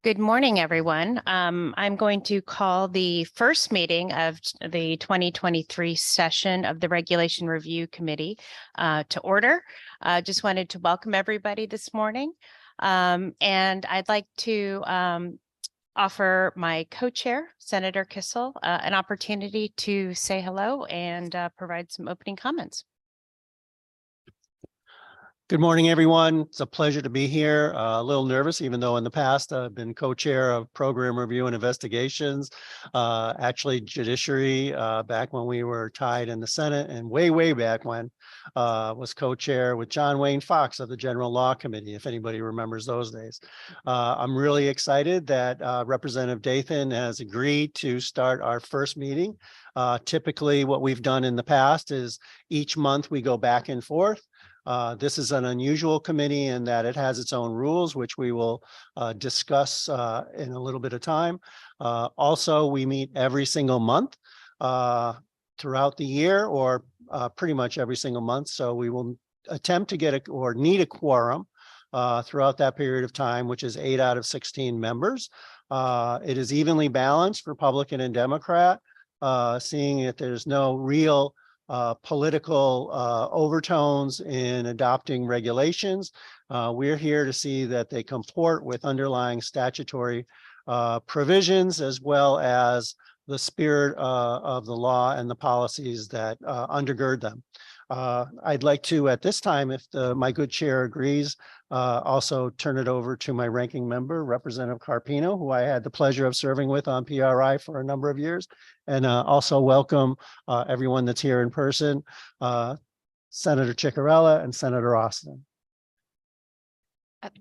Good morning, everyone. I'm going to call the first meeting of the 2023 session of the Regulation Review Committee to order. Just wanted to welcome everybody this morning. And I'd like to offer my co-chair, Senator Kissel, an opportunity to say hello and provide some opening comments. Good morning, everyone. It's a pleasure to be here. A little nervous, even though in the past I've been co-chair of program review and investigations, actually judiciary back when we were tied in the Senate, and way back when was co-chair with John Wayne Fox of the General Law Committee, if anybody remembers those days. I'm really excited that Representative Dathan has agreed to start our first meeting. Typically, what we've done in the past is each month we go back and forth. This is an unusual committee in that it has its own rules, which we will discuss in a little bit of time. Also, we meet every single month throughout the year, or pretty much every single month. So we will attempt to get or need a quorum throughout that period of time, which is 8 out of 16 members. It is evenly balanced, Republican and Democrat, seeing that there's no real political overtones in adopting regulations. We're here to see that they comport with underlying statutory provisions, as well as the spirit of the law and the policies that undergird them. I'd like to, at this time, if my good chair agrees, also turn it over to my ranking member, Representative Carpino, who I had the pleasure of serving with on PRI for a number of years, and also welcome everyone that's here in person, Senator Ciccarella and Senator Austin.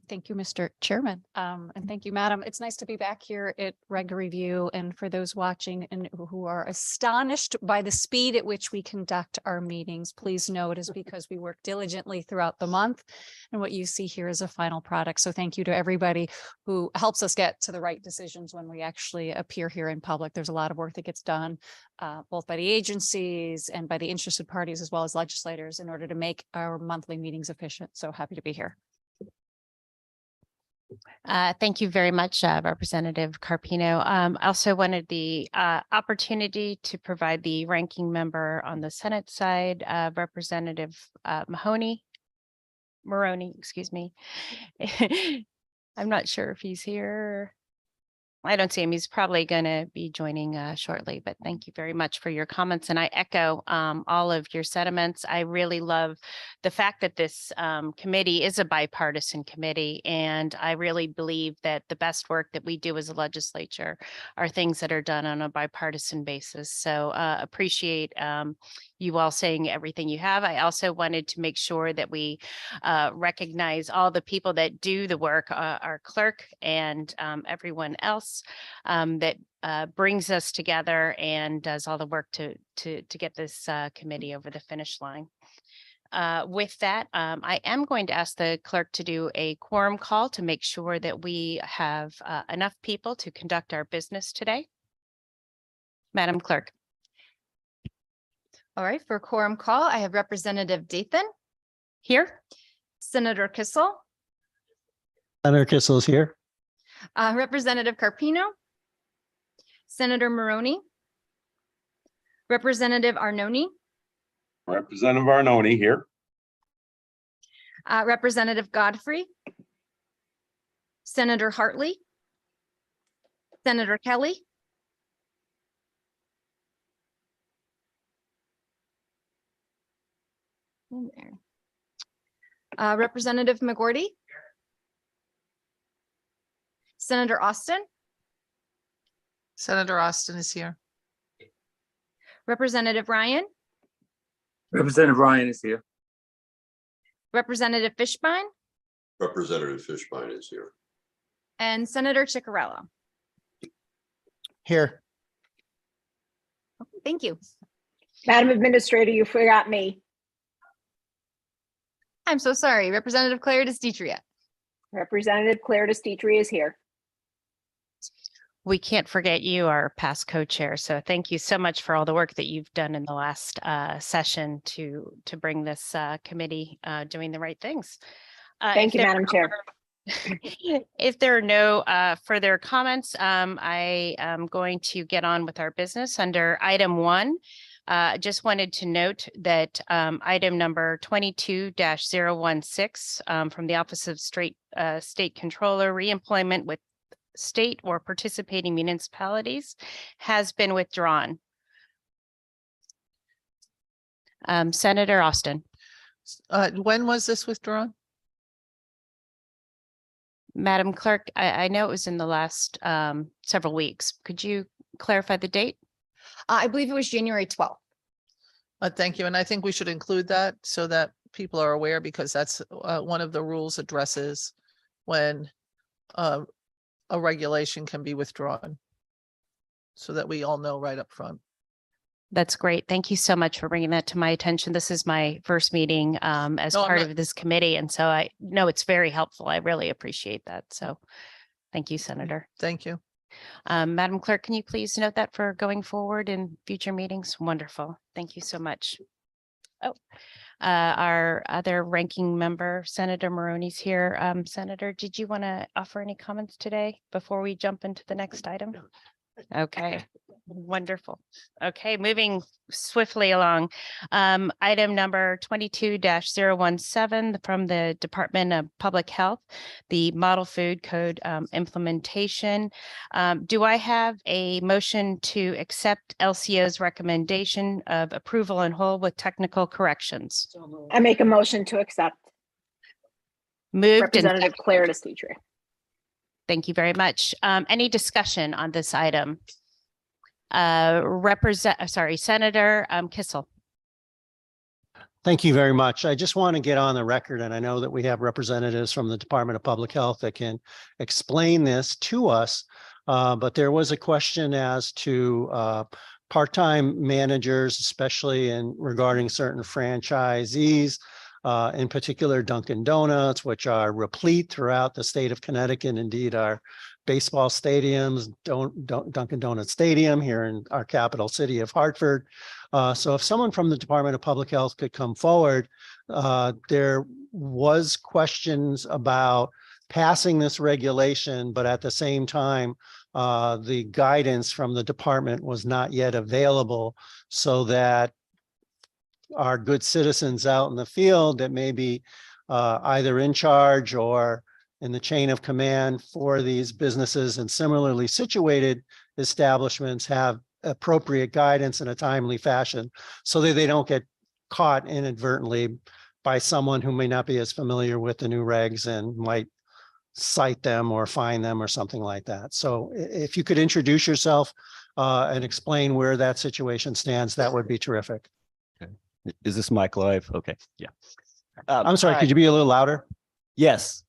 Thank you, Mr. Chairman, and thank you, Madam. It's nice to be back here at Reg Review, and for those watching and who are astonished by the speed at which we conduct our meetings, please know it is because we work diligently throughout the month, and what you see here is a final product. So thank you to everybody who helps us get to the right decisions when we actually appear here in public. There's a lot of work that gets done both by the agencies and by the interested parties, as well as legislators, in order to make our monthly meetings efficient. So happy to be here. Thank you very much, Representative Carpino. I also wanted the opportunity to provide the ranking member on the Senate side, Representative Maroney, excuse me. I'm not sure if he's here. I don't see him. He's probably going to be joining shortly, but thank you very much for your comments. And I echo all of your sentiments. I really love the fact that this committee is a bipartisan committee. And I really believe that the best work that we do as a legislature are things that are done on a bipartisan basis. So appreciate you all saying everything you have. I also wanted to make sure that we recognize all the people that do the work, our clerk and everyone else that brings us together and does all the work to get this committee over the finish line. With that, I am going to ask the clerk to do a quorum call to make sure that we have enough people to conduct our business today. Madam Clerk. All right, for quorum call, I have Representative Dathan Here. Senator Kissel, Senator Kissel is here. Representative Carpino, Senator Maroney, Representative Arnone, Representative Arnone here. Representative Godfrey, Senator Hartley, Senator Kelly, Representative McGorty, Senator Austin. Senator Austin is here. Representative Ryan. Representative Ryan is here. Representative Fishbein. Representative Fishbein is here. And Senator Ciccarella. Here. Okay, thank you. Madam Administrator, you forgot me. I'm so sorry. Representative Claire DeStitria. Representative Claire DeStitria is here. We can't forget you, our past co-chair. So thank you so much for all the work that you've done in the last session to bring this committee doing the right things. Thank you, Madam Chair. If there are no further comments, I am going to get on with our business under item 1. Just wanted to note that item number 22-016 from the Office of State Controller, reemployment with state or participating municipalities, has been withdrawn. Senator Austin. When was this withdrawn? Madam Clerk, I know it was in the last several weeks. Could you clarify the date? I believe it was January 12th. Thank you. And I think we should include that so that people are aware, because that's one of the rules addresses when a regulation can be withdrawn. So that we all know right up front. That's great. Thank you so much for bringing that to my attention. This is my first meeting as No, I'm part not- of this committee. And so I know it's very helpful. I really appreciate that. So thank you, Senator. Thank you. Madam Clerk, can you please note that for going forward in future meetings? Wonderful. Thank you so much. Oh, our other ranking member, Senator Maroney's here. Senator, did you want to offer any comments today before we jump into the next item? Okay, wonderful. Okay, moving swiftly along. Item number 22-017 from the Department of Public Health, the Model Food Code implementation. Do I have a motion to accept LCO's recommendation of approval in whole with technical corrections? I make a motion to accept. Moved and Representative Claire DeStitria. thank you very much. Any discussion on this item? Senator Kissel. Thank you very much. I just want to get on the record, and I know that we have representatives from the Department of Public Health that can explain this to us. But there was a question as to part-time managers, especially in regarding certain franchisees, in particular Dunkin' Donuts, which are replete throughout the state of Connecticut. Indeed, our baseball stadiums, Dunkin' Donuts Stadium here in our capital city of Hartford. So if someone from the Department of Public Health could come forward, there was questions about passing this regulation, but at the same time, the guidance from the department was not yet available, so that our good citizens out in the field that may be either in charge or in the chain of command for these businesses and similarly situated establishments have appropriate guidance in a timely fashion, so that they don't get caught inadvertently by someone who may not be as familiar with the new regs and might cite them or fine them or something like that. So if you could introduce yourself and explain where that situation stands, that would be terrific. Is this mic live? Okay, yeah. I'm sorry, hi. could you be a little louder? Yes.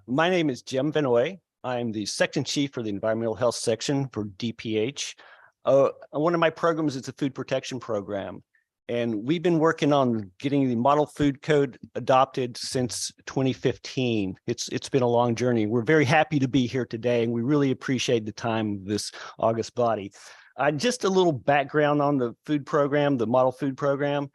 My name is Jim Vinoy. I'm the section chief for the environmental health section for DPH. One of my programs is the food protection program. And we've been working on getting the model food code adopted since 2015. It's been a long journey. We're very happy to be here today, and we really appreciate the time of this August body. Just a little background on the food program, the model food program.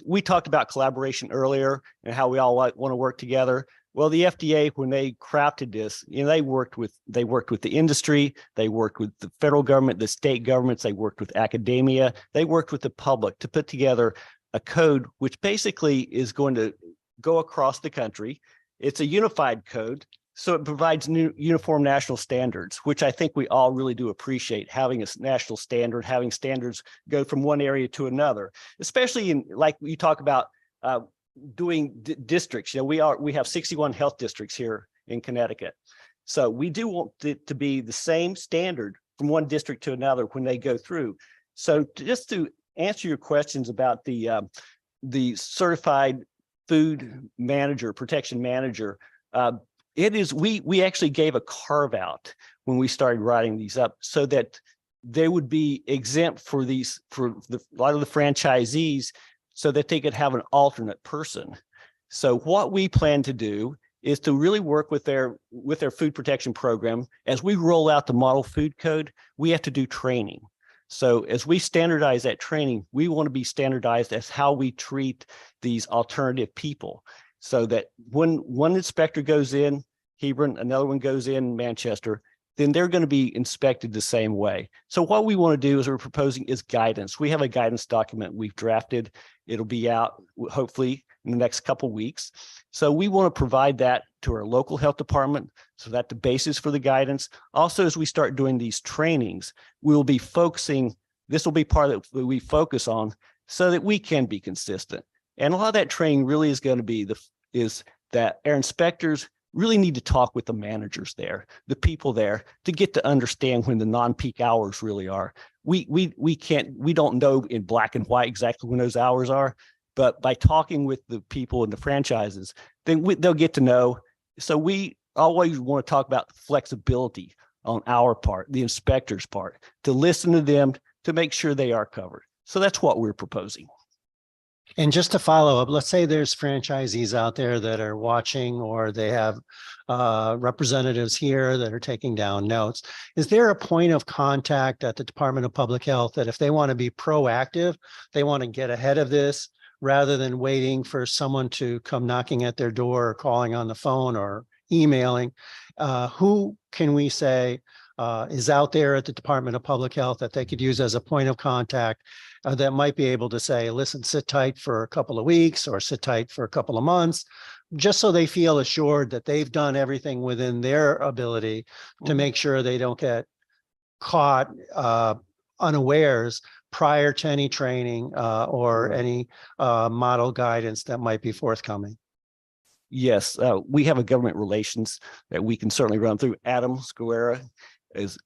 We talked about collaboration earlier and how we all want to work together. Well, the FDA, when they crafted this, they worked with the industry, they worked with the federal government, the state governments, they worked with academia, they worked with the public to put together a code which basically is going to go across the country. It's a unified code. So it provides new uniform national standards, which I think we all really do appreciate, having a national standard, having standards go from one area to another, especially in, like you talk about, doing districts. We have 61 health districts here in Connecticut. So we do want it to be the same standard from one district to another when they go through. So just to answer your questions about the certified food manager, protection manager, we actually gave a carve out when we started writing these up so that they would be exempt for a lot of the franchisees, so that they could have an alternate person. So what we plan to do is to really work with their food protection program. As we roll out the model food code, we have to do training. So as we standardize that training, we want to be standardized as how we treat these alternative people. So that when one inspector goes in Hebron, another one goes in Manchester, then they're going to be inspected the same way. So what we want to do is we're proposing is guidance. We have a guidance document we've drafted. It'll be out hopefully in the next couple of weeks. So we want to provide that to our local health department so that the basis for the guidance. Also, as we start doing these trainings, we will be focusing, this will be part that we focus on so that we can be consistent. And a lot of that training really is going to be is that our inspectors really need to talk with the managers there, the people there, to get to understand when the non-peak hours really are. We don't know in black and white exactly when those hours are, but by talking with the people in the franchises, then they'll get to know. So we always want to talk about flexibility on our part, the inspector's part, to listen to them to make sure they are covered. So that's what we're proposing. And just to follow up, let's say there's franchisees out there that are watching, or they have representatives here that are taking down notes. Is there a point of contact at the Department of Public Health that if they want to be proactive, they want to get ahead of this rather than waiting for someone to come knocking at their door or calling on the phone or emailing? Who can we say is out there at the Department of Public Health that they could use as a point of contact that might be able to say, listen, sit tight for a couple of weeks or sit tight for a couple of months, just so they feel assured that they've done everything within their ability to make sure they don't get caught unawares prior to any training or any model guidance that might be forthcoming? Yes, we have a government relations that we can certainly run through. Adam Squera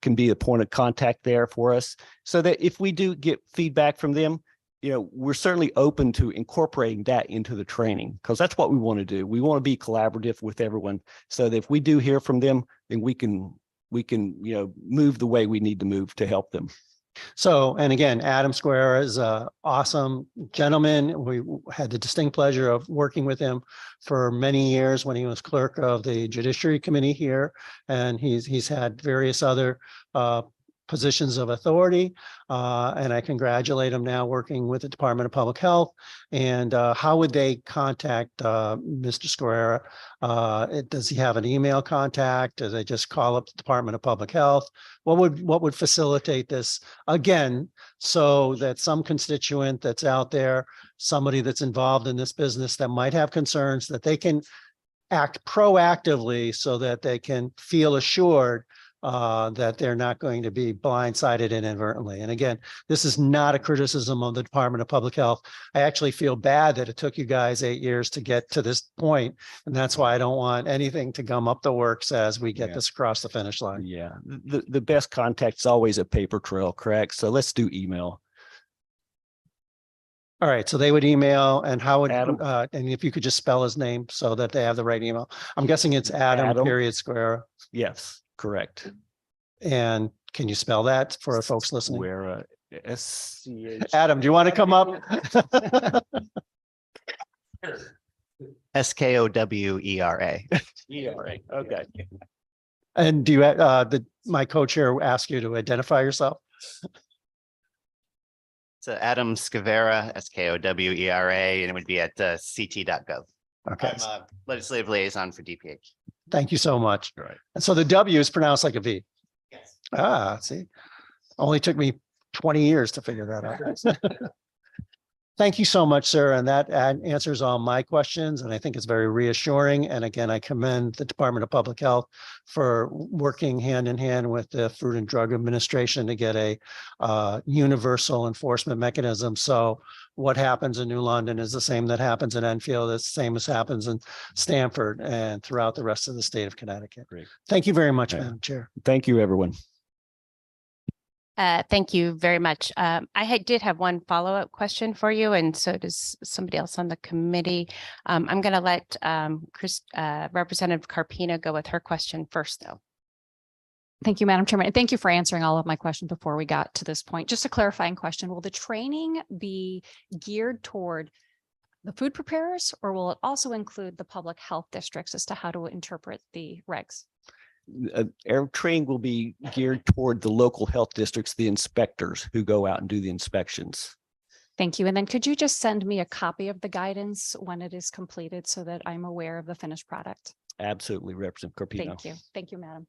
can be a point of contact there for us, so that if we do get feedback from them, we're certainly open to incorporating that into the training, because that's what we want to do. We want to be collaborative with everyone, so that if we do hear from them, then we can move the way we need to move to help them. So, and again, Adam Square is an awesome gentleman. We had the distinct pleasure of working with him for many years when he was clerk of the Judiciary Committee here. And he's had various other positions of authority. And I congratulate him now working with the Department of Public Health. And how would they contact Mr. Square? Does he have an email contact? Do they just call up the Department of Public Health? What would facilitate this, again, so that some constituent that's out there, somebody that's involved in this business that might have concerns, that they can act proactively so that they can feel assured that they're not going to be blindsided inadvertently. And again, this is not a criticism of the Department of Public Health. I actually feel bad that it took you guys 8 years to get to this point, and that's why I don't want anything to gum up the works as we get this across the finish line. Yeah, the best contact is always a paper trail, correct? So let's do email. All right, so they would email, and how would Adam. and if you could just spell his name so that they have the right email. I'm guessing it's Adam. Square. Yes, correct. And can you spell that for folks listening? Where SCH. Adam, do you want to come up? SKOWERA. ERA. Okay. And do you my co-chair ask you to identify yourself? So Adam Scavera, SKOWERA, and it would be at ct.gov. Okay. I'm a legislative liaison for DPH. Thank you so much. Right. And so the W is pronounced like a V. Yes. See, only took me 20 years to figure that out. Thank you so much, sir. And that answers all my questions. And I think it's very reassuring. And again, I commend the Department of Public Health for working hand in hand with the Food and Drug Administration to get a universal enforcement mechanism. So what happens in New London is the same that happens in Enfield. It's the same as happens in Stamford and throughout the rest of the state of Connecticut. Great. Thank you very much, Yeah. Madam Chair. Thank you, everyone. Thank you very much. I did have one follow-up question for you, and so does somebody else on the committee. I'm going to let Representative Carpino go with her question first, though. Thank you, Madam Chairman. And thank you for answering all of my questions before we got to this point. Just a clarifying question. Will the training be geared toward the food preparers, or will it also include the public health districts as to how to interpret the regs? Our training will be geared toward the local health districts, the inspectors who go out and do the inspections. Thank you. And then could you just send me a copy of the guidance when it is completed so that I'm aware of the finished product? Absolutely, Representative Carpino. Thank you. Thank you, madam.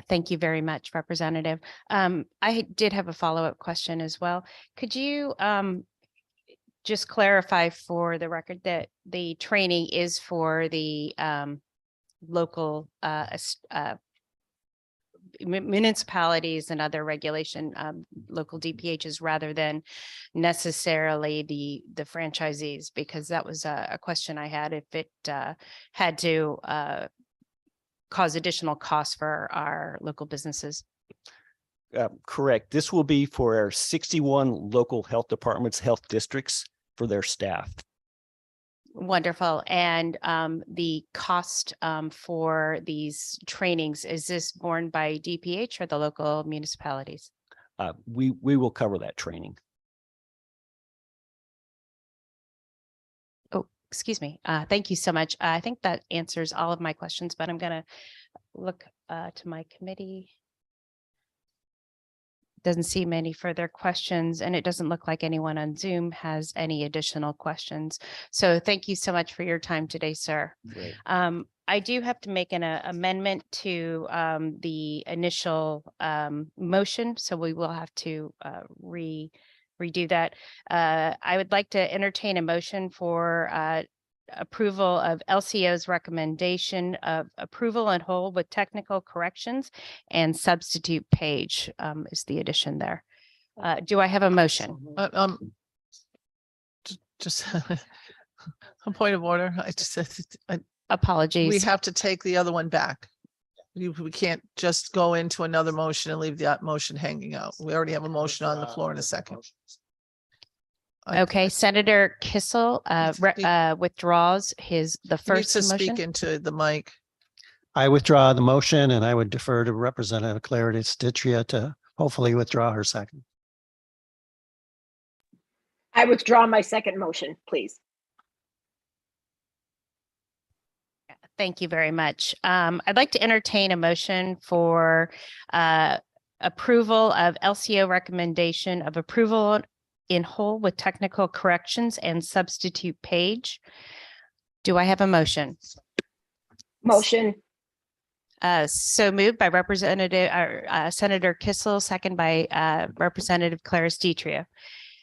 Thank you very much, Representative. I did have a follow-up question as well. Could you just clarify for the record that the training is for the local municipalities and other regulation local DPHs rather than necessarily the franchisees? Because that was a question I had, if it had to cause additional costs for our local businesses. Correct. This will be for our 61 local health departments, health districts for their staff. Wonderful. And the cost for these trainings, is this borne by DPH or the local municipalities? We will cover that training. Oh, excuse me. Thank you so much. I think that answers all of my questions, but I'm going to look to my committee. Doesn't seem any further questions, and it doesn't look like anyone on Zoom has any additional questions. So thank you so much for your time today, sir. Great. I do have to make an amendment to the initial motion, so we will have to redo that. I would like to entertain a motion for approval of LCO's recommendation of approval in whole with technical corrections and substitute page is the addition there. Do I have a motion? Just a point of order. I just said, we Apologies. have to take the other one back. We can't just go into another motion and leave that motion hanging out. We already have a motion on the floor in a second. Okay, Senator Kissel withdraws the He needs first to speak motion. into the mic. I withdraw the motion, and I would defer to Representative Clarity Stitria to hopefully withdraw her second. I withdraw my second motion, please. Thank you very much. I'd like to entertain a motion for approval of LCO recommendation of approval in whole with technical corrections and substitute page. Do I have a motion? Motion. So moved by Representative Senator Kissel, second by Representative Clarice Detria.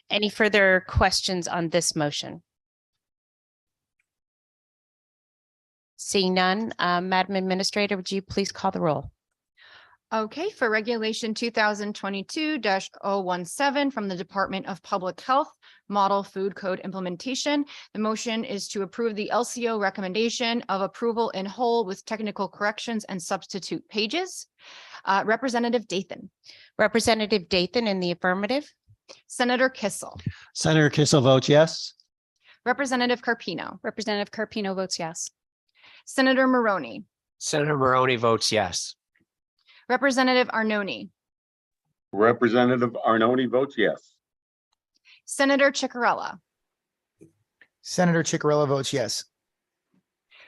Any further questions on this motion? Seeing none, Madam Administrator, would you please call the roll? Okay, for Regulation 2022-017 from the Department of Public Health, Model Food Code Implementation, the motion is to approve the LCO recommendation of approval in whole with technical corrections and substitute pages. Representative Dathan. Representative Dathan in the affirmative. Senator Kissel. Senator Kissel votes yes. Representative Carpino. Representative Carpino votes yes. Senator Maroney. Senator Maroney votes yes. Representative Arnone. Representative Arnone votes yes. Senator Ciccarella. Senator Ciccarella votes yes.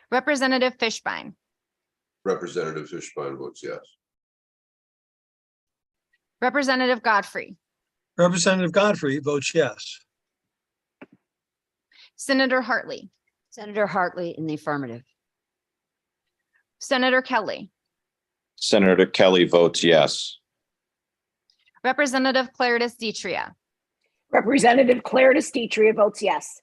Representative Fishbein. Representative Fishbein votes yes. Representative Godfrey. Representative Godfrey votes yes. Senator Hartley. Senator Hartley in the affirmative. Senator Kelly. Senator Kelly votes yes. Representative Clarice Detria. Representative Clarice Detria votes yes.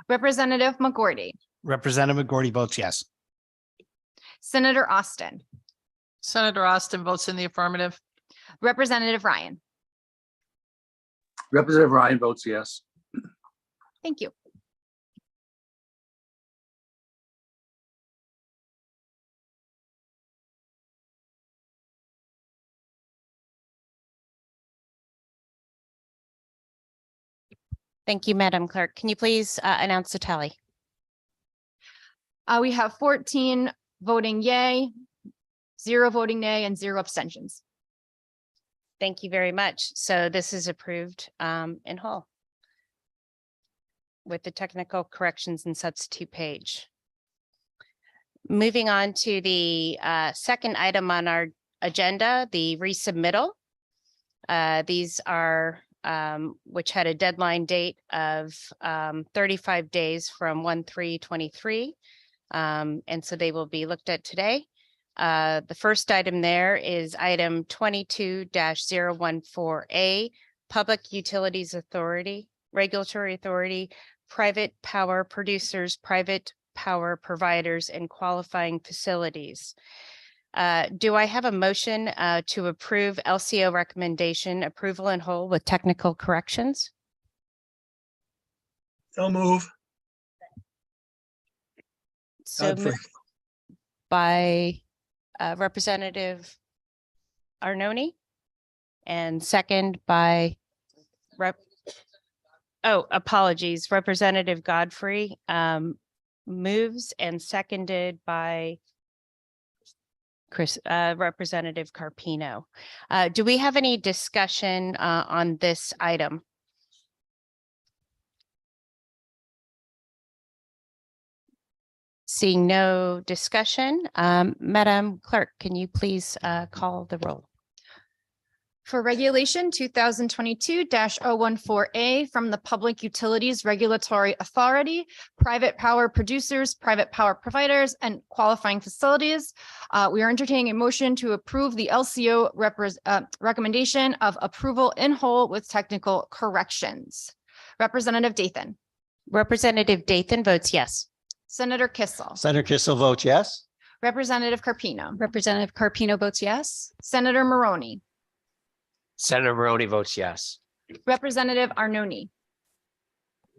Representative McGordy. Representative McGordy votes yes. Senator Austin. Senator Austin votes in the affirmative. Representative Ryan. Representative Ryan votes yes. Thank you. Thank you, Madam Clerk. Can you please announce the tally? We have 14 voting yay, 0 voting nay, and 0 abstentions. Thank you very much. So this is approved in whole with the technical corrections and substitute page. Moving on to the second item on our agenda, the resubmittal. These are which had a deadline date of 35 days from 1/3/23. And so they will be looked at today. The first item there is item 22-014A, Public Utilities Authority, Regulatory Authority, Private Power Producers, Private Power Providers, and Qualifying Facilities. Do I have a motion to approve LCO recommendation approval in whole with technical corrections? So move. So Godfrey. moved by Representative Arnone and second by Representative Godfrey moves and seconded by Representative Carpino. Do we have any discussion on this item? Seeing no discussion, Madam Clerk, can you please call the roll? For Regulation 2022-014A from the Public Utilities Regulatory Authority, Private Power Producers, Private Power Providers, and Qualifying Facilities, we are entertaining a motion to approve the LCO recommendation of approval in whole with technical corrections. Representative Dathan. Representative Dathan votes yes. Senator Kissel. Senator Kissel votes yes. Representative Carpino. Representative Carpino votes yes. Senator Maroney. Senator Maroney votes yes. Representative Arnone.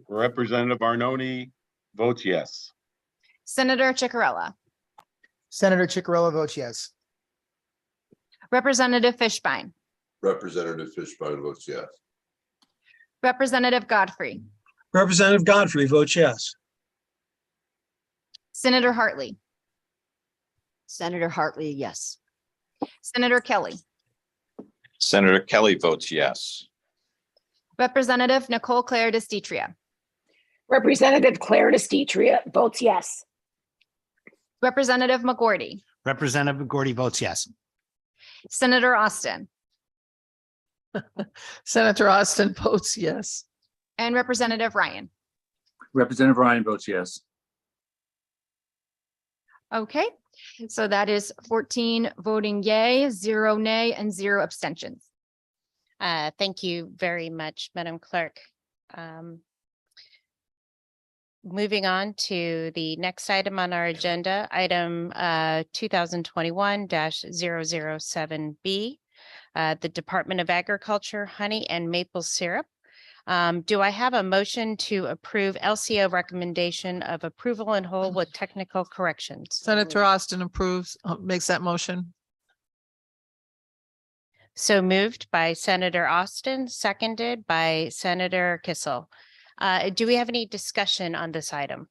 Representative Arnone votes yes. Senator Chicarella. Senator Chicarella votes yes. Representative Fishbein. Representative Fishbein votes yes. Representative Godfrey. Representative Godfrey votes yes. Senator Hartley. Senator Hartley, yes. Senator Kelly. Senator Kelly votes yes. Representative Nicole Claire DeStitria. Representative Claire DeStitria votes yes. Representative McGordy. Representative McGordy votes yes. Senator Austin. Senator Austin votes yes. And Representative Ryan. Representative Ryan votes yes. Okay, so that is 14 voting yay, 0 nay, and 0 abstentions. Thank you very much, Madam Clerk. Moving on to the next item on our agenda, item 2021-007B, the Department of Agriculture, Honey and Maple Syrup. Do I have a motion to approve LCO recommendation of approval in whole with technical corrections? Senator Austin approves, makes that motion. So moved by Senator Austin, seconded by Senator Kissel. Do we have any discussion on this item?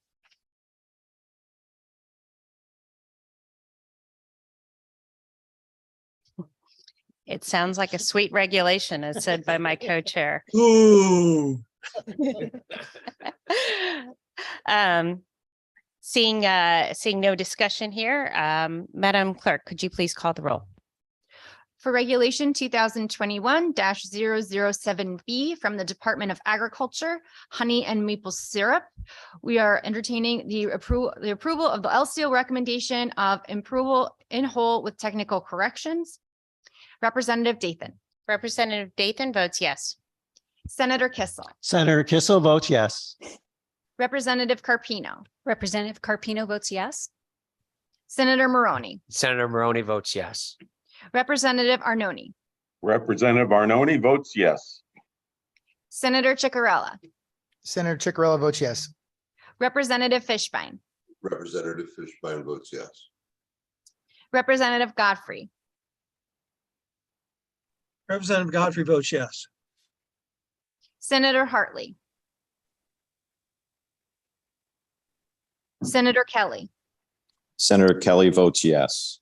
It sounds like a sweet regulation, as said by my co-chair. Ooh. Seeing no discussion here, Madam Clerk, could you please call the roll? For Regulation 2021-007B from the Department of Agriculture, Honey and Maple Syrup, we are entertaining the approval of the LCO recommendation of approval in whole with technical corrections. Representative Dathan. Representative Dathan votes yes. Senator Kissel. Senator Kissel votes yes. Representative Carpino. Representative Carpino votes yes. Senator Maroney. Senator Maroney votes yes. Representative Arnone. Representative Arnone votes yes. Senator Chicarella. Senator Chicarella votes yes. Representative Fishbein. Representative Fishbein votes yes. Representative Godfrey. Representative Godfrey votes yes. Senator Hartley. Senator Kelly. Senator Kelly votes yes.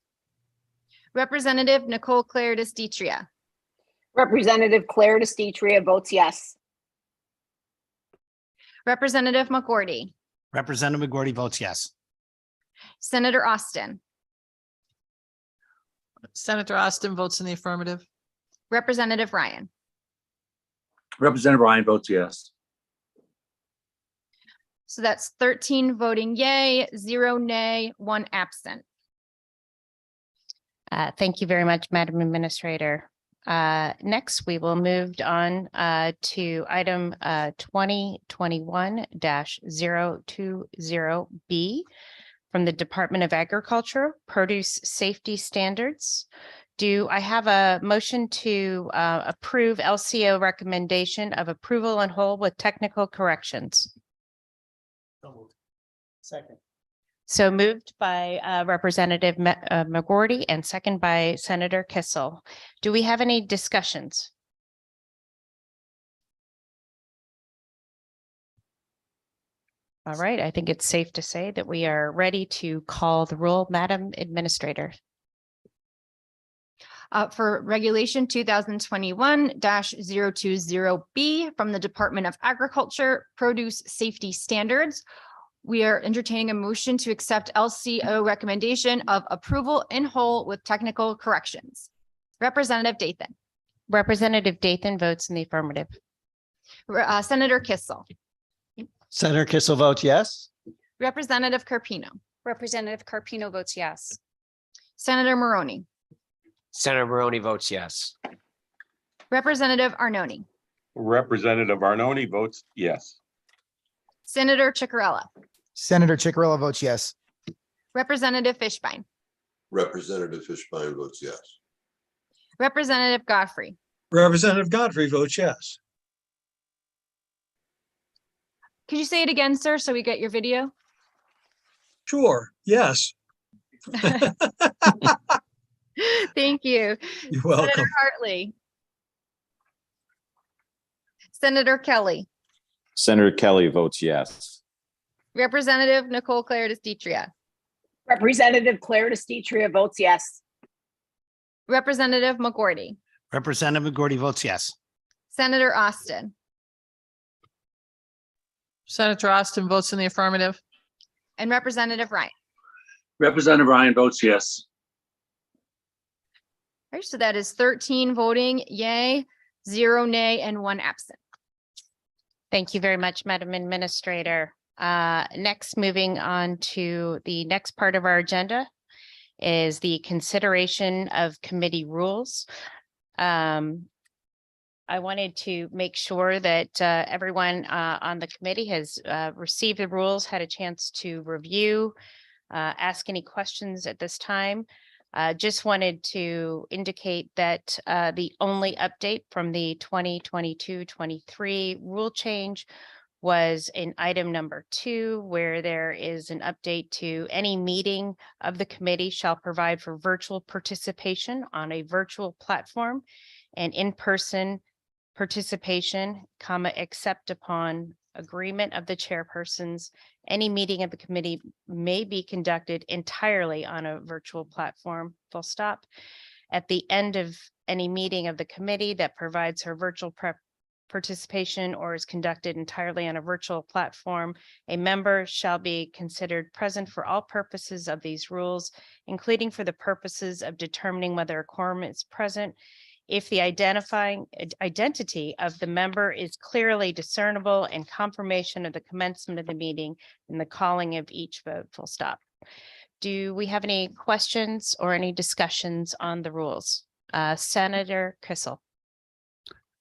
Representative Nicole Claire DeStitria. Representative Claire DeStitria votes yes. Representative McGordy. Representative McGordy votes yes. Senator Austin. Senator Austin votes in the affirmative. Representative Ryan. Representative Ryan votes yes. So that's 13 voting yay, 0 nay, 1 absent. Thank you very much, Madam Administrator. Next, we will move on to item 2021-020B from the Department of Agriculture, Produce Safety Standards. Do I have a motion to approve LCO recommendation of approval on whole with technical corrections? Second. So moved by Representative McGorty and second by Senator Kissel. Do we have any discussions? All right, I think it's safe to say that we are ready to call the roll. Madam Administrator. For Regulation 2021-020B from the Department of Agriculture, Produce Safety Standards, we are entertaining a motion to accept LCO recommendation of approval in whole with technical corrections. Representative Dathan. Representative Dathan votes in the affirmative. Senator Kissel. Senator Kissel votes yes. Representative Carpino. Representative Carpino votes yes. Senator Maroney. Senator Maroney votes yes. Representative Arnone. Representative Arnone votes yes. Senator Chicarella. Senator Chicarella votes yes. Representative Fishbein. Representative Fishbein votes yes. Representative Godfrey. Representative Godfrey votes yes. Could you say it again, sir, so we get your video? Sure, yes. Thank you. You're welcome. Senator Hartley. Senator Kelly. Senator Kelly votes yes. Representative Nicole Claire DeStitria. Representative Claire DeStitria votes yes. Representative McGorty. Representative McGorty votes yes. Senator Austin. Senator Austin votes in the affirmative. And Representative Ryan. Representative Ryan votes yes. All right, so that is 13 voting yay, 0 nay, and 1 absent. Thank you very much, Madam Administrator. Next, moving on to the next part of our agenda is the consideration of committee rules. I wanted to make sure that everyone on the committee has received the rules, had a chance to review, ask any questions at this time. Just wanted to indicate that the only update from the 2022-23 rule change was in item number 2, where there is an update to any meeting of the committee shall provide for virtual participation on a virtual platform and in-person participation, except upon agreement of the chairpersons. Any meeting of the committee may be conducted entirely on a virtual platform, full stop. At the end of any meeting of the committee that provides for virtual participation or is conducted entirely on a virtual platform, a member shall be considered present for all purposes of these rules, including for the purposes of determining whether a quorum is present, if the identity of the member is clearly discernible, and confirmation of the commencement of the meeting and the calling of each vote, full stop. Do we have any questions or any discussions on the rules? Senator Kissel.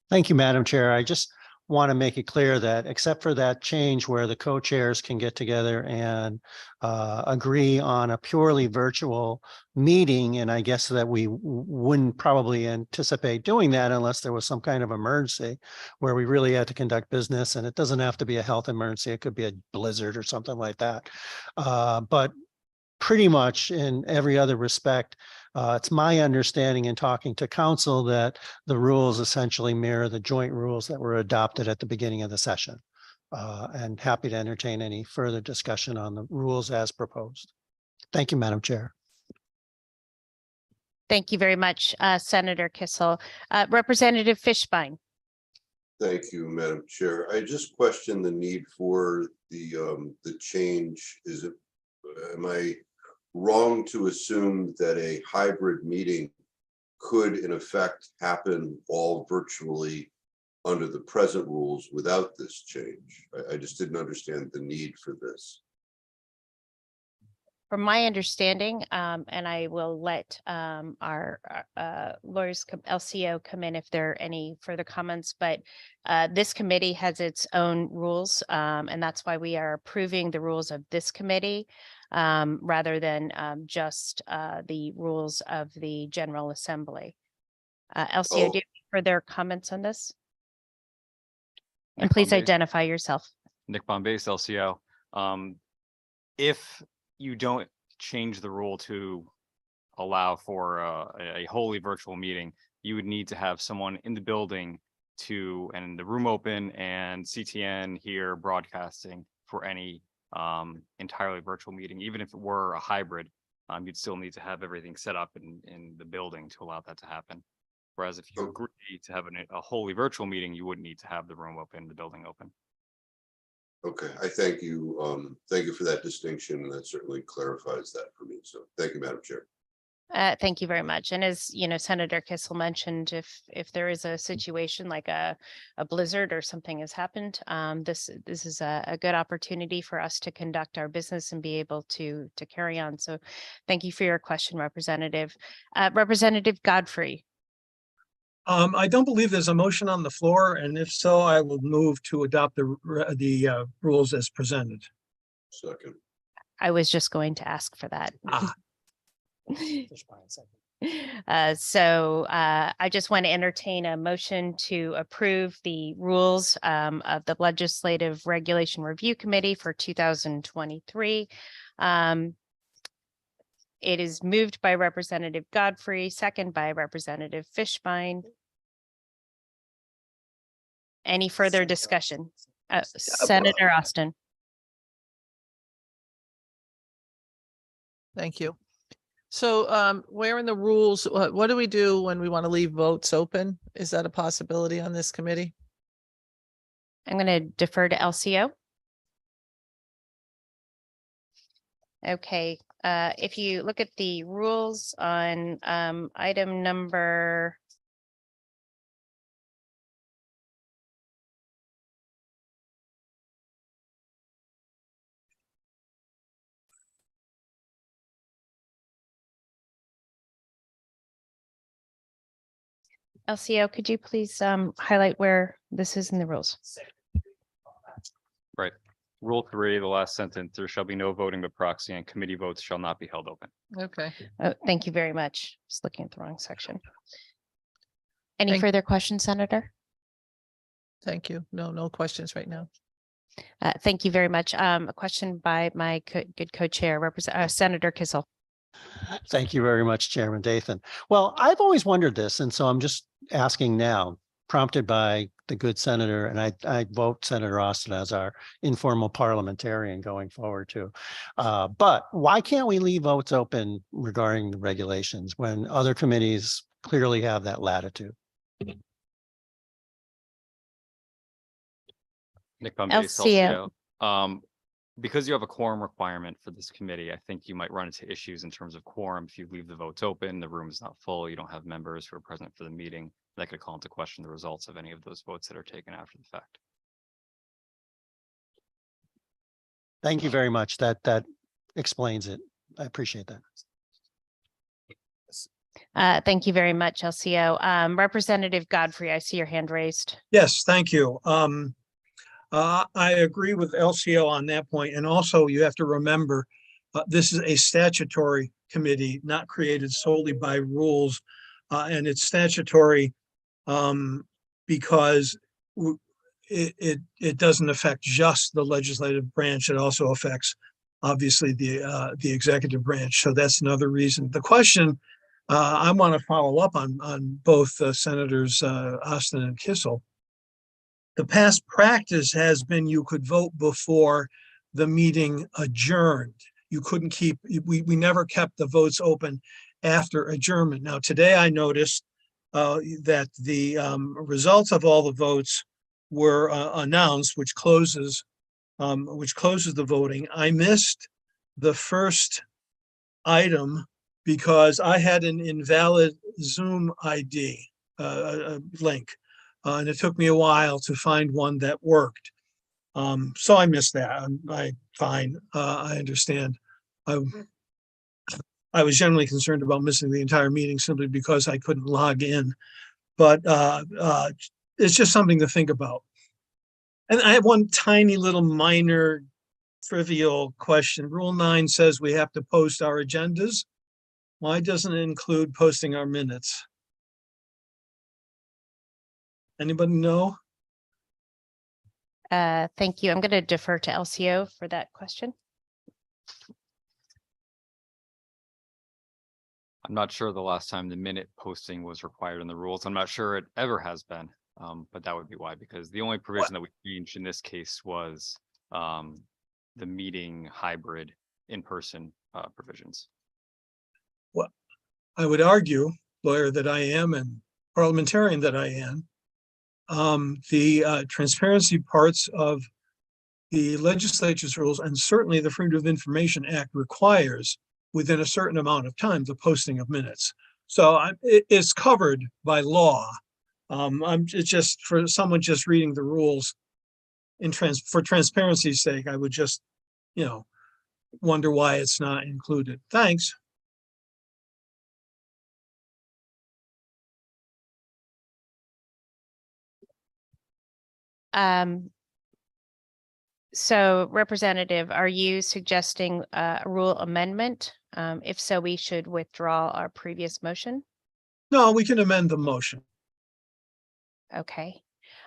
Thank you, Madam Chair. I just want to make it clear that except for that change where the co-chairs can get together and agree on a purely virtual meeting, and I guess that we wouldn't probably anticipate doing that unless there was some kind of emergency where we really had to conduct business, and it doesn't have to be a health emergency. It could be a blizzard or something like that. But pretty much in every other respect, it's my understanding in talking to council that the rules essentially mirror the joint rules that were adopted at the beginning of the session. And happy to entertain any further discussion on the rules as proposed. Thank you, Madam Chair. Thank you very much, Senator Kissel. Representative Fishbein. Thank you, Madam Chair. I just question the need for the change. Am I wrong to assume that a hybrid meeting could in effect happen all virtually under the present rules without this change. I just didn't understand the need for this. From my understanding, and I will let our lawyers, LCO, come in if there are any further comments, but this committee has its own rules, and that's why we are approving the rules of this committee rather than just the rules of the General Assembly. LCO, do you have any further comments on this? And Nick please Bombase. identify yourself. Nick Bombase, LCO. If you don't change the rule to allow for a wholly virtual meeting, you would need to have someone in the building and the room open and CTN here broadcasting for any entirely virtual meeting. Even if it were a hybrid, you'd still need to have everything set up in the building to allow that to happen. Whereas if you agree to have a wholly virtual meeting, you wouldn't need to have the room open, the building open. Okay, I thank you. Thank you for that distinction. And that certainly clarifies that for me. So thank you, Madam Chair. Thank you very much. And as you know, Senator Kissel mentioned, if there is a situation like a blizzard or something has happened, this is a good opportunity for us to conduct our business and be able to carry on. So thank you for your question, Representative. Representative Godfrey. I don't believe there's a motion on the floor, and if so, I will move to adopt the rules as presented. Second. I was just going to ask for that. So I just want to entertain a motion to approve the rules of the Legislative Regulation Review Committee for 2023. It is moved by Representative Godfrey, second by Representative Fishbein. Any further discussion? Senator Austin. Thank you. So where in the rules, what do we do when we want to leave votes open? Is that a possibility on this committee? I'm going to defer to LCO. Okay, if you look at the rules on item number LCO, could you please highlight where this is in the rules? Right. Rule 3, the last sentence, there shall be no voting but proxy and committee votes shall not be held open. Okay. Oh, thank you very much. Just looking at the wrong section. Any further questions, Senator? Thank you. No questions right now. Thank you very much. A question by my good co-chair, Senator Kissel. Thank you very much, Chairman Dathan. Well, I've always wondered this, and so I'm just asking now, prompted by the good senator, and I vote Senator Austin as our informal parliamentarian going forward too. But why can't we leave votes open regarding the regulations when other committees clearly have that latitude? Nick Bombase, LCO. Because you have a quorum requirement for this committee, I think you might run into issues in terms of quorum. If you leave the votes open, the room is not full, you don't have members who are present for the meeting. That could call into question the results of any of those votes that are taken after the fact. Thank you very much. That explains it. I appreciate that. Thank you very much, LCO. Representative Godfrey, I see your hand raised. Yes, thank you. I agree with LCO on that point. And also you have to remember, this is a statutory committee, not created solely by rules. And it's statutory because it doesn't affect just the legislative branch. It also affects, obviously, the executive branch. So that's another reason. The question I want to follow up on both Senators Austin and Kissel. The past practice has been you could vote before the meeting adjourned. You couldn't keep, we never kept the votes open after adjournment. Now, today I noticed that the results of all the votes were announced, which closes the voting. I missed the first item because I had an invalid Zoom ID link. And it took me a while to find one that worked. So I missed that. Fine. I understand. I was generally concerned about missing the entire meeting simply because I couldn't log in. But it's just something to think about. And I have one tiny little minor trivial question. Rule 9 says we have to post our agendas. Why doesn't it include posting our minutes? Anybody know? Thank you. I'm going to defer to LCO for that question. I'm not sure the last time the minute posting was required in the rules. I'm not sure it ever has been. But that would be why, because the only provision that we changed in this case was the meeting hybrid in-person provisions. Well, I would argue, lawyer that I am and parliamentarian that I am, the transparency parts of the legislature's rules, and certainly the Freedom of Information Act, requires within a certain amount of time the posting of minutes. So it's covered by law. It's just for someone just reading the rules for transparency's sake, I would just, wonder why it's not included. Thanks. So Representative, are you suggesting a rule amendment? If so, we should withdraw our previous motion. No, we can amend the motion. Okay.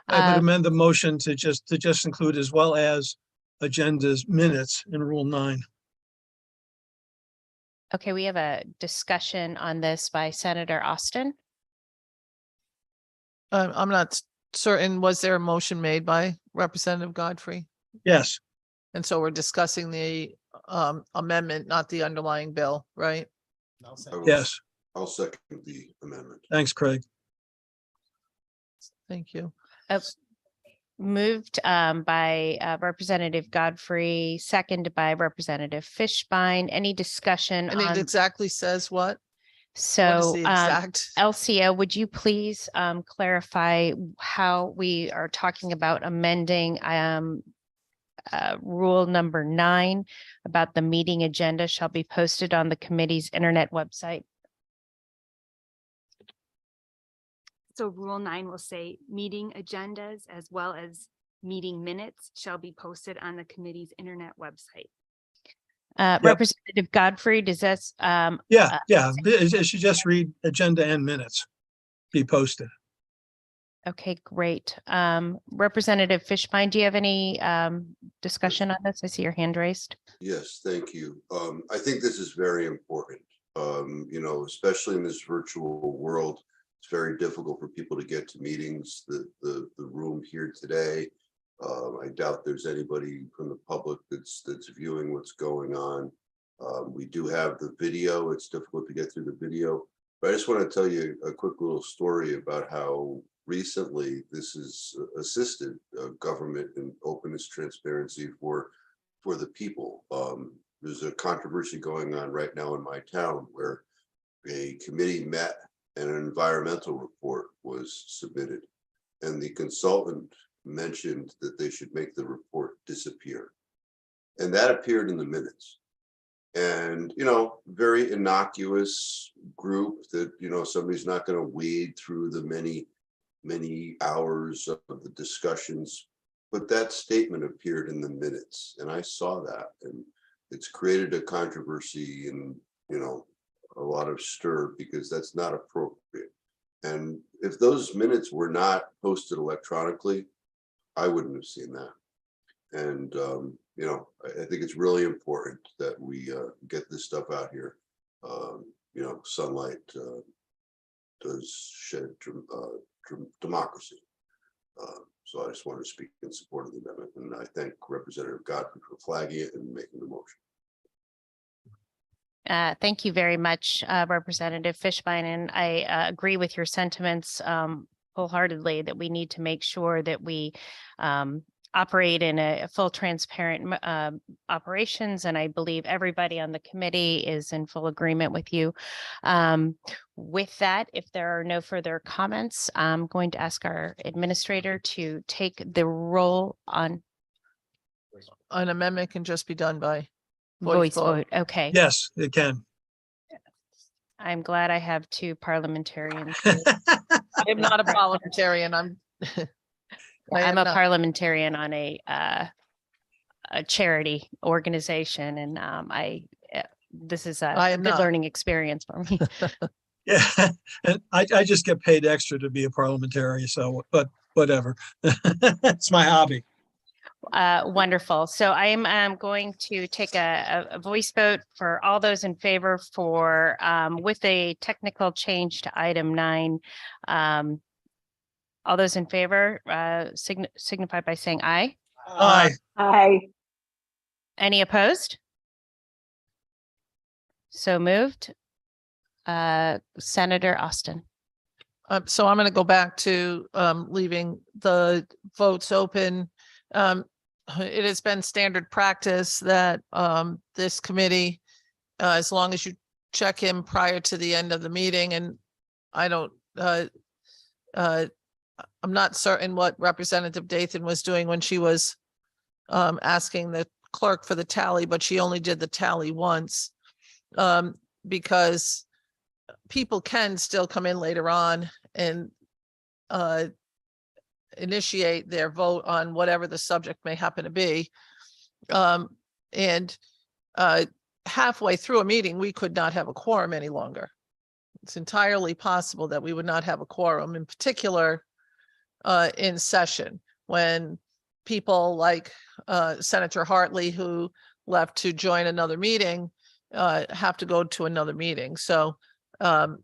I would amend the motion to just include as well as agendas minutes in Rule 9. Okay, we have a discussion on this by Senator Austin. I'm not certain. Was there a motion made by Representative Godfrey? Yes. And so we're discussing the amendment, not the underlying bill, right? Yes. I'll second the amendment. Thanks, Craig. Thank you. Moved by Representative Godfrey, seconded by Representative Fishbein. Any discussion And it on? exactly says what? So What is the exact? LCO, would you please clarify how we are talking about amending rule number 9 about the meeting agenda shall be posted on the committee's internet website? So Rule 9 will say meeting agendas as well as meeting minutes shall be posted on the committee's internet website. Representative Godfrey, does this? Yeah. It should just read agenda and minutes be posted. Okay, great. Representative Fishbein, do you have any discussion on this? I see your hand raised. Yes, thank you. I think this is very important. Especially in this virtual world, it's very difficult for people to get to meetings. The room here today, I doubt there's anybody from the public that's viewing what's going on. We do have the video. It's difficult to get through the video, but I just want to tell you a quick little story about how recently this has assisted government and openness, transparency for the people. There's a controversy going on right now in my town where a committee met and an environmental report was submitted, and the consultant mentioned that they should make the report disappear, and that appeared in the minutes. And very innocuous group that somebody's not going to wade through the many hours of the discussions, but that statement appeared in the minutes, and I saw that, and it's created a controversy and a lot of stir because that's not appropriate. And if those minutes were not posted electronically, I wouldn't have seen that. And I think it's really important that we get this stuff out here. Sunlight does shed democracy. So I just wanted to speak in support of the amendment, and I thank Representative Godfrey for flagging it and making the motion. Thank you very much, Representative Fishbein, and I agree with your sentiments wholeheartedly that we need to make sure that we operate in a full transparent operations, and I believe everybody on the committee is in full agreement with you. With that, if there are no further comments, I'm going to ask our administrator to take the roll on An amendment can just be done by voice vote. Okay, Yes, it can. I'm glad I have two parliamentarians. I am not a parliamentarian. I I'm am a not- parliamentarian on a charity organization, and this is I a am good not. learning experience for me. Yeah, and I just get paid extra to be a parliamentarian, so, but whatever. It's my hobby. Wonderful. So I'm going to take a voice vote for all those in favor for with a technical change to item 9. All those in favor signify by saying aye. Aye. Aye. Any opposed? So moved. Senator Austin. So I'm going to go back to leaving the votes open. It has been standard practice that this committee, as long as you check him prior to the end of the meeting, and I don't, I'm not certain what Representative Dathan was doing when she was asking the clerk for the tally, but she only did the tally once because people can still come in later on and initiate their vote on whatever the subject may happen to be. And halfway through a meeting, we could not have a quorum any longer. It's entirely possible that we would not have a quorum, in particular in session, when people like Senator Hartley, who left to join another meeting, have to go to another meeting. So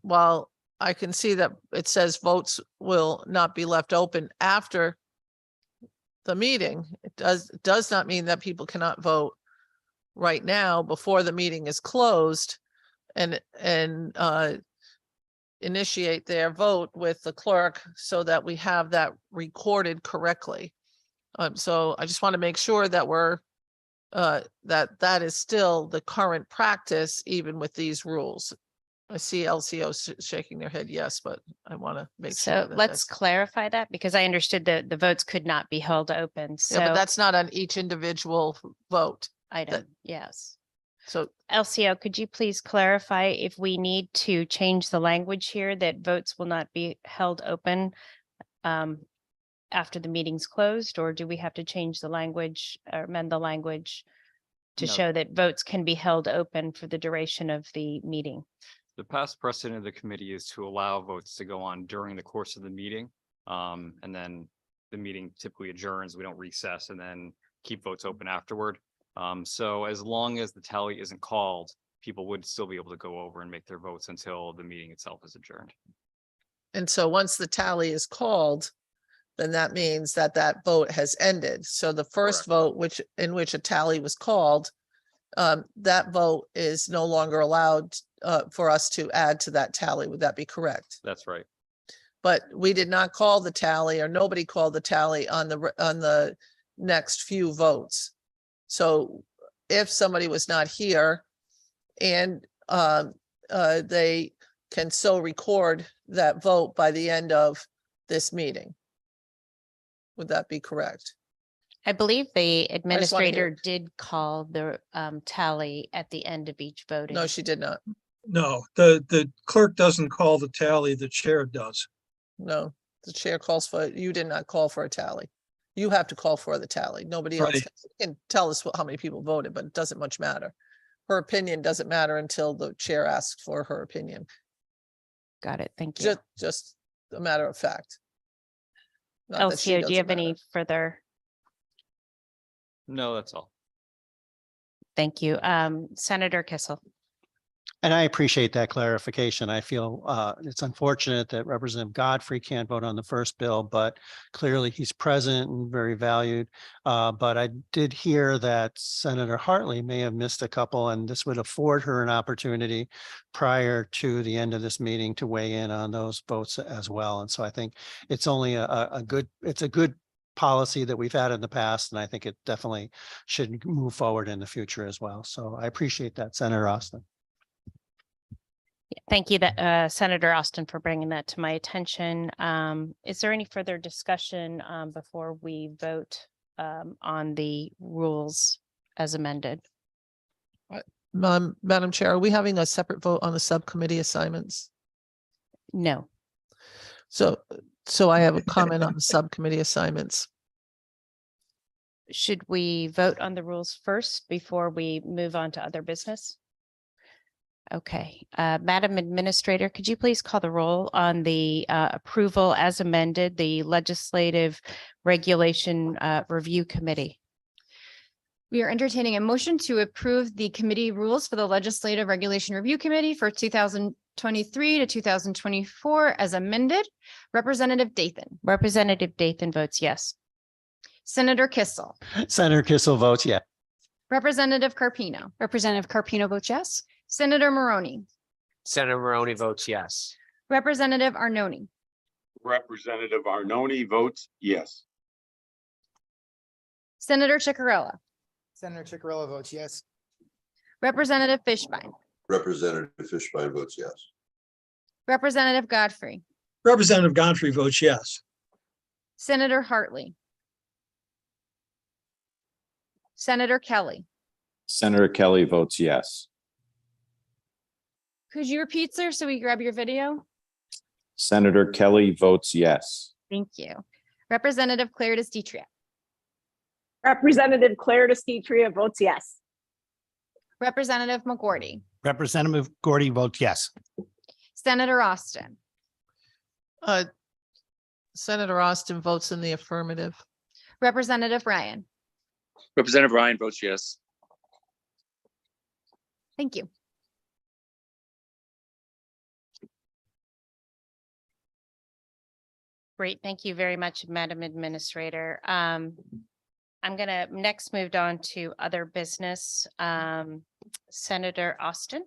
while I can see that it says votes will not be left open after the meeting, it does not mean that people cannot vote right now before the meeting is closed and initiate their vote with the clerk so that we have that recorded correctly. So I just want to make sure that we're that is still the current practice, even with these rules. I see LCO shaking their head yes, but I want to make sure. So that let's that's- clarify that, because I understood that the votes could not be held open. Yeah, but So that's not on each individual vote. item, yes. So LCO, could you please clarify if we need to change the language here that votes will not be held open after the meeting's closed, or do we have to change the language or amend the language to No. show that votes can be held open for the duration of the meeting? The past precedent of the committee is to allow votes to go on during the course of the meeting. And then the meeting typically adjourns, we don't recess and then keep votes open afterward. So as long as the tally isn't called, people would still be able to go over and make their votes until the meeting itself is adjourned. and so once the tally is called, then that means that that vote has ended. So the first Correct. vote, in which a tally was called, that vote is no longer allowed for us to add to that tally. Would that be correct? That's right. But we did not call the tally, or nobody called the tally on the next few votes. So if somebody was not here and they can so record that vote by the end of this meeting. Would that be correct? I believe the just wanna hear administrator did call the tally at the end of each voting. No, she did not. No, the clerk doesn't call the tally, the chair does. No, the chair calls for, you did not call for a tally. You have to call for the tally. Nobody else Right. can tell us how many people voted, but it doesn't much matter. Her opinion doesn't matter until the chair asks for her opinion. Got it. Thank you. Just a matter of fact. Not that she LCO, do you doesn't have any matter. further? No, that's all. Thank you. Senator Kissel. And I appreciate that clarification. I feel it's unfortunate that Representative Godfrey can't vote on the first bill, but clearly he's present and very valued. But I did hear that Senator Hartley may have missed a couple, and this would afford her an opportunity prior to the end of this meeting to weigh in on those votes as well. And so I think it's only a good policy that we've had in the past, and I think it definitely should move forward in the future as well. So I appreciate that, Senator Austin. Thank you, Senator Austin, for bringing that to my attention. Is there any further discussion before we vote on the rules as amended? Madam Chair, are we having a separate vote on the subcommittee assignments? No. So I have a comment on the subcommittee assignments. Should we vote on the rules first before we move on to other business? Okay, Madam Administrator, could you please call the roll on the approval as amended, the Legislative Regulation Review Committee? We are entertaining a motion to approve the committee rules for the Legislative Regulation Review Committee for 2023 to 2024 as amended. Representative Dathan. Representative Dathan votes yes. Senator Kissel. Senator Kissel votes yes. Representative Carpino. Representative Carpino votes yes. Senator Maroney. Senator Maroney votes yes. Representative Arnone. Representative Arnone votes yes. Senator Chicarella. Senator Chicarella votes yes. Representative Fishbein. Representative Fishbein votes yes. Representative Godfrey. Representative Godfrey votes yes. Senator Hartley. Senator Kelly. Senator Kelly votes yes. Could you repeat, sir, so we grab your video? Senator Kelly votes yes. Thank you. Representative Claire Distria. Representative Claire Distria votes yes. Representative McGordy. Representative Gordy votes yes. Senator Austin. Senator Austin votes in the affirmative. Representative Ryan. Representative Ryan votes yes. Thank you. Great, thank you very much, Madam Administrator. I'm gonna next move on to other business. Senator Austin.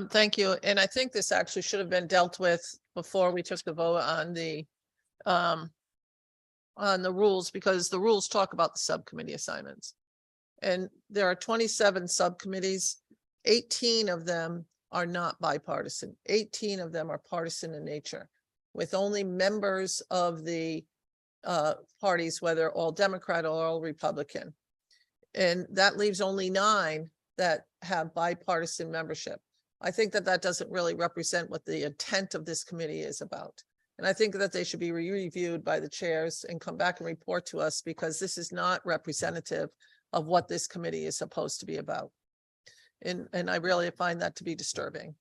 Thank you. And I think this actually should have been dealt with before we took the vote on the rules, because the rules talk about the subcommittee assignments. And there are 27 subcommittees. 18 of them are not bipartisan. 18 of them are partisan in nature, with only members of the parties, whether all Democrat or all Republican. And that leaves only 9 that have bipartisan membership. I think that that doesn't really represent what the intent of this committee is about. And I think that they should be reviewed by the chairs and come back and report to us, because this is not representative of what this committee is supposed to be about. And I really find that to be disturbing.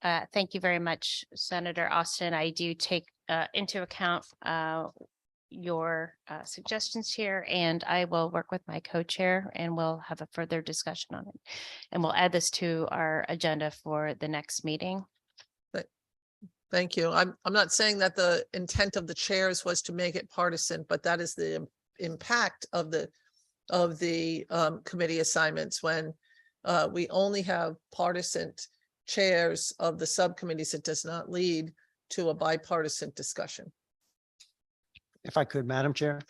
Thank you very much, Senator Austin. I do take into account your suggestions here, and I will work with my co-chair and we'll have a further discussion on it. And we'll add this to our agenda for the next meeting. Thank you. I'm not saying that the intent of the chairs was to make it partisan, but that is the impact of the committee assignments when we only have partisan chairs of the subcommittees. It does not lead to a bipartisan discussion. If I could, Madam Chair,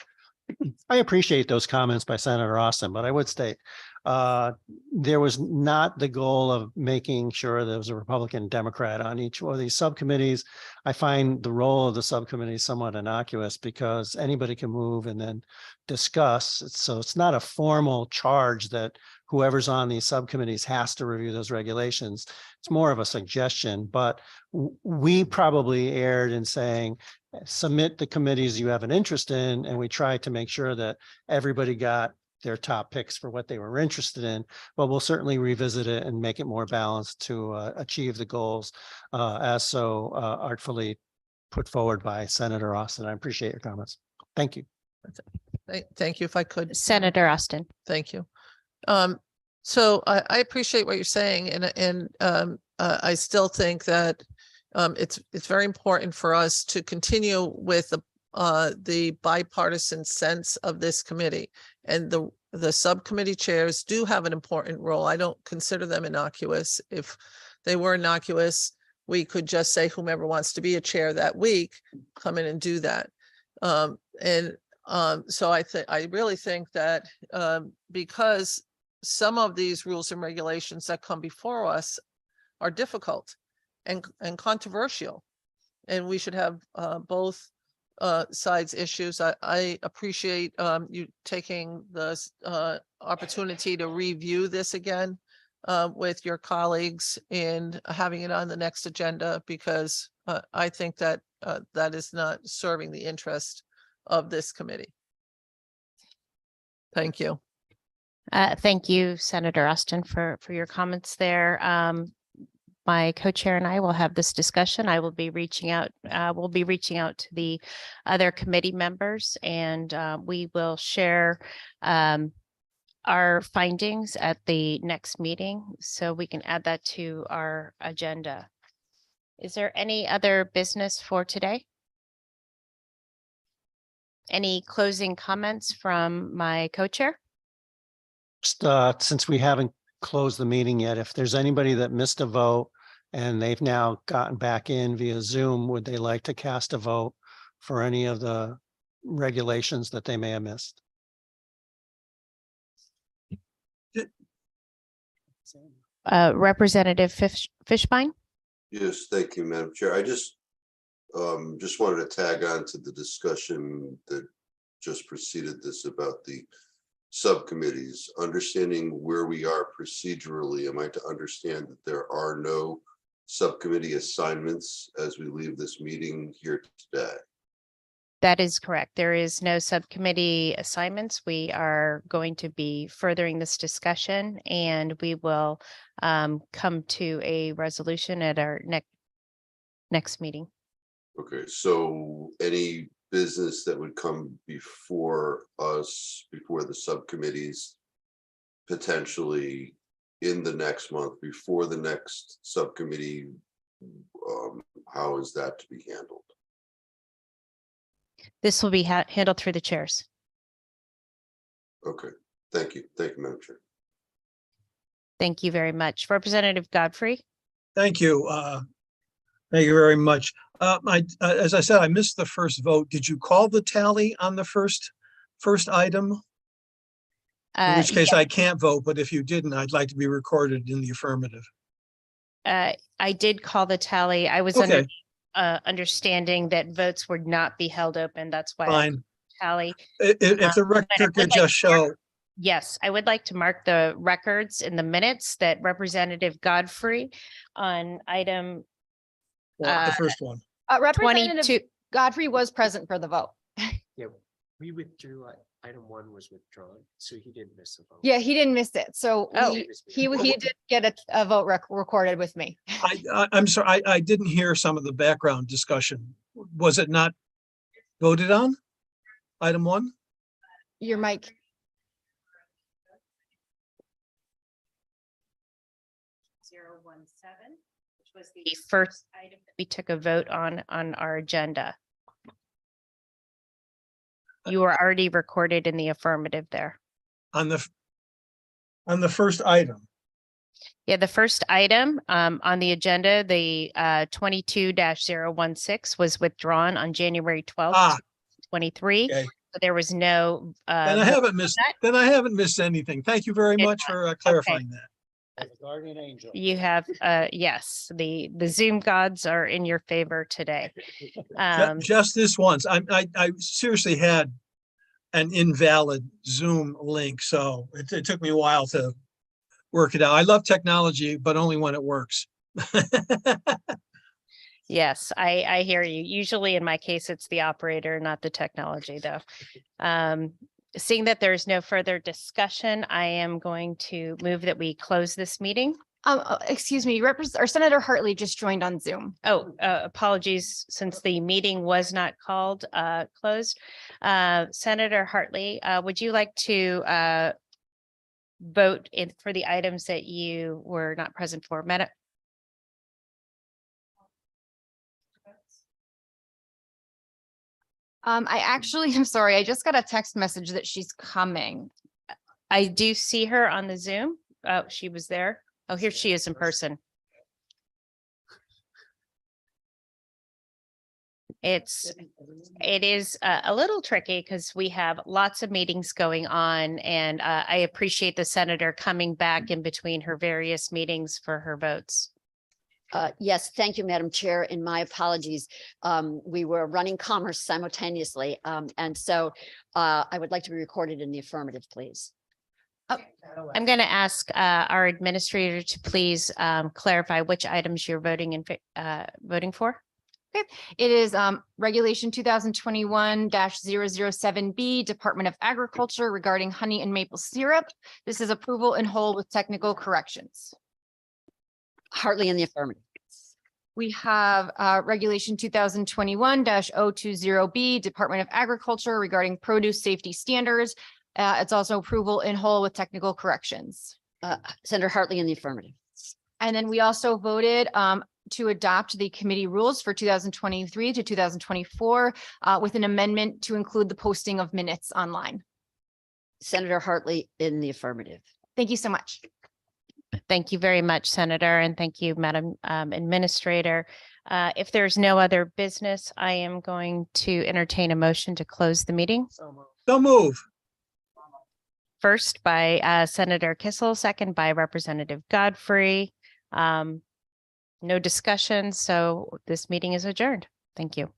I appreciate those comments by Senator Austin, but I would state there was not the goal of making sure there was a Republican Democrat on each one of these subcommittees. I find the role of the subcommittee somewhat innocuous, because anybody can move and then discuss. So it's not a formal charge that whoever's on these subcommittees has to review those regulations. It's more of a suggestion, but we probably erred in saying, submit the committees you have an interest in, and we tried to make sure that everybody got their top picks for what they were interested in, but we'll certainly revisit it and make it more balanced to achieve the goals as so artfully put forward by Senator Austin. I appreciate your comments. Thank you. Thank you. If I could. Senator Austin. Thank you. So I appreciate what you're saying, and I still think that it's very important for us to continue with the bipartisan sense of this committee, and the subcommittee chairs do have an important role. I don't consider them innocuous. If they were innocuous, we could just say whomever wants to be a chair that week, come in and do that. So I really think that because some of these rules and regulations that come before us are difficult and controversial, and we should have both sides issues. I appreciate you taking the opportunity to review this again with your colleagues and having it on the next agenda, because I think that that is not serving the interest of this committee. Thank you. Thank you, Senator Austin, for your comments there. My co-chair and I will have this discussion. I will be reaching out, we'll be reaching out to the other committee members, and we will share our findings at the next meeting, so we can add that to our agenda. Is there any other business for today? Any closing comments from my co-chair? Just since we haven't closed the meeting yet, if there's anybody that missed a vote and they've now gotten back in via Zoom, would they like to cast a vote for any of the regulations that they may have missed? Representative Fishbein? Yes, thank you, Madam Chair. I just wanted to tag on to the discussion that just preceded this about the subcommittees. Understanding where we are procedurally, am I to understand that there are no subcommittee assignments as we leave this meeting here today? That is correct. There is no subcommittee assignments. We are going to be furthering this discussion, and we will come to a resolution at our next meeting. Okay, so any business that would come before us, before the subcommittees, potentially in the next month, before the next subcommittee, how is that to be handled? This will be handled through the chairs. Okay, thank you. Thank you, Madam Chair. Thank you very much. Representative Godfrey? Thank you. Thank you very much. As I said, I missed the first vote. Did you call the tally on the first item? In which case I can't vote, but if you didn't, I'd like to be recorded in the affirmative. I did call the tally. I was Okay. understanding that votes would not be held open. That's why I Fine. tally. If the but I record would could like just show, Yes, I would like to mark the records in the minutes that Representative Godfrey on item the first one. Representative 22. Godfrey was present for the vote. Yeah, we withdrew, item 1 was withdrawn, so he didn't miss a vote. Yeah, he didn't miss it. So Oh. he did get a vote recorded with me. I'm sorry, I didn't hear some of the background discussion. Was it not voted on? Item 1? Your mic. 017, which was the first item that we took a vote on our agenda. You were already recorded in the affirmative there. On the first item. Yeah, the first item on the agenda, the 22-016 was withdrawn on January 12th, 23. Okay. So there was no. Then I haven't missed anything. Thank you very much for clarifying that. Guardian angel. You have, yes, the Zoom gods are in your favor today. Just this once. I seriously had an invalid Zoom link, so it took me a while to work it out. I love technology, but only when it works. Yes, I hear you. Usually in my case, it's the operator, not the technology though. Seeing that there's no further discussion, I am going to move that we close this meeting. Excuse me, Senator Hartley just joined on Zoom. Oh, apologies, since the meeting was not called, closed. Senator Hartley, would you like to vote for the items that you were not present for? I'm sorry, I just got a text message that she's coming. I do see her on the Zoom. Oh, she was there. Oh, here she is in person. It is a little tricky because we have lots of meetings going on, and I appreciate the senator coming back in between her various meetings for her votes. Yes, thank you, Madam Chair, and my apologies. We were running commerce simultaneously, and so I would like to be recorded in the affirmative, please. I'm going to ask our administrator to please clarify which items you're voting for. It is Regulation 2021-007B, Department of Agriculture regarding honey and maple syrup. This is approval in whole with technical corrections. Hartley in the affirmative. We have Regulation 2021-020B, Department of Agriculture regarding produce safety standards. It's also approval in whole with technical corrections. Senator Hartley in the affirmative. And then we also voted to adopt the committee rules for 2023 to 2024 with an amendment to include the posting of minutes online. Senator Hartley in the affirmative. Thank you so much. Thank you very much, Senator, and thank you, Madam Administrator. If there's no other business, I am going to entertain a motion to close the meeting. So move. First by Senator Kissel, second by Representative Godfrey. No discussion, so this meeting is adjourned. Thank you.